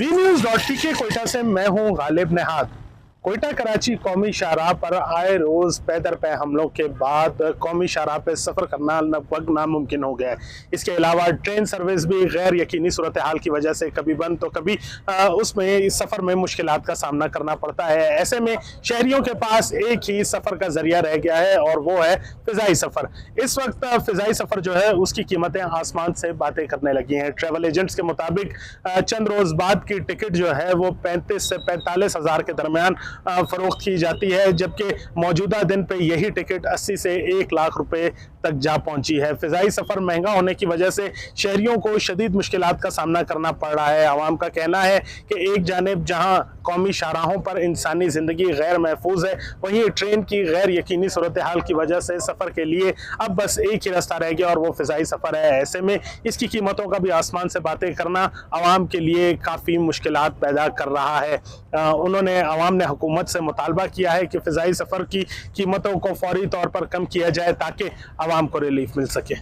VNews.tk Quetta से मैं हूं गालिब नेहात। कोयटा कराची कौमी शाहराह पर आए रोज पैदर पे हमलों के बाद कौमी शाहराह पे सफर करना लगभग नामुमकिन हो गया है। इसके अलावा ट्रेन सर्विस भी गैर यकीनी सूरत हाल की वजह से कभी बंद तो कभी उसमें इस सफर में मुश्किलात का सामना करना पड़ता है। ऐसे में शहरियों के पास एक ही सफर का जरिया रह गया है और वो है फिजाई सफर। इस वक्त फिजाई सफर जो है उसकी कीमतें आसमान से बातें करने लगी हैं। ट्रेवल एजेंट्स के मुताबिक चंद रोज बाद की टिकट जो है वो 35 से 45 हजार के दरमियान फरोख्त की जाती है, जबकि मौजूदा दिन पे यही टिकट 80 से 1 लाख रुपए तक जा पहुंची है। फिजाई सफर महंगा होने की वजह से शहरियों को शदीद मुश्किलात का सामना करना पड़ रहा है। आवाम का कहना है कि एक जानिब जहां कौमी शाहराहों पर इंसानी जिंदगी गैर महफूज है, वहीं ट्रेन की गैर यकीनी सूरत हाल की वजह से सफर के लिए अब बस एक ही रास्ता रह गया और वो फिजाई सफर है। ऐसे में इसकी कीमतों का भी आसमान से बातें करना आवाम के लिए काफी मुश्किलात पैदा कर रहा है। उन्होंने आवाम ने हुकूमत से मुतालबा किया है कि फिजाई सफर की कीमतों को फौरी तौर पर कम किया जाए ताकि आवाम को रिलीफ मिल सके।